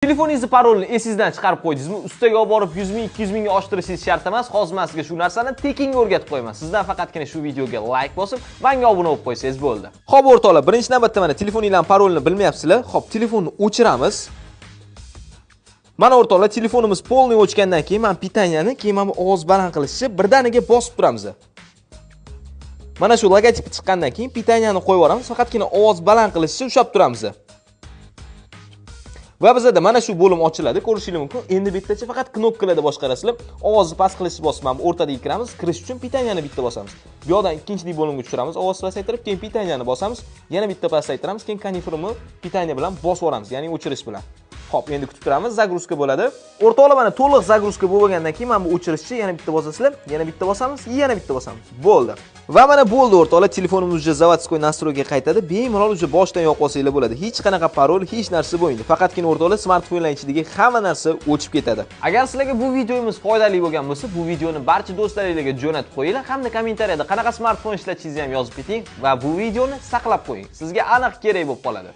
Telefoningizni parolini esingizdan chiqarib qo'ydingizmi? Ustaga olib borib 100 ming, 200 mingga oshtirishingiz shart emas. Hozir men sizga shu narsani tekinga o'rgatib qo'yaman. Sizdan faqatgina shu videoga like bosib, menga obuna bo'lib qo'ysangiz bo'ldi. Xo'p, o'rtoqlar, birinchi navbatda mana telefoningizning parolini bilmayapsizlar. Xo'p, telefonni o'chiramiz. Mana o'rtoqlar, telefonimiz polniy o'chgandan keyin men pitaniyani keyin mana ovoz baland qilishni birdaniga bosib turamiz. Mana shu logotipi chiqqandan keyin pitaniyani qo'yib yuboramiz. Faqatgina ovoz baland qilishni ushlab turamiz. Va bizda mana shu bo'lim ochiladi, ko'rishingiz mumkin. Endi bittacha faqat knopkalarda boshqarasizlar. Ovozni past qilishni bosib, mana bu o'rtadagi kiramiz. Kirish uchun pitaniyani bitta bosamiz. Bu yoqdan ikkinchi bo'limga tushiramiz. Ovozni pasaytirib, keyin pitaniyani bosamiz. Yana bitta pasaytiramiz, keyin konifirni pitaniya bilan bosib yuboramiz, ya'ni o'chirish bilan. Xo'p, endi kutib turamiz, zagruzka bo'ladi. O'rtoqlar, mana to'liq zagruzka bo'lgandan keyin mana bu o'chirishchi yana bitta bosasizlar, yana bitta bosamiz, yana bitta bosamiz. Bo'ldi. Va mana bo'ldi o'rtoqlar, telefonimiz уже заводской настройga qaytadi. Bemalol уже boshdan yoqib olsanglar bo'ladi. Hech qanaqa parol, hech narsa bo'lmaydi. Faqatgina o'rtoqlar smartfonlar ichidagi hamma narsa o'chib ketadi. Agar sizlarga bu videomiz foydali bo'lgan bo'lsa, bu videoni barcha do'stlaringizga jo'natib qo'yinglar hamda kommentariyada qanaqa smartfon ishlatishingizni ham yozib keting va bu videoni saqlab qo'ying. Sizga aniq kerak bo'lib qoladi.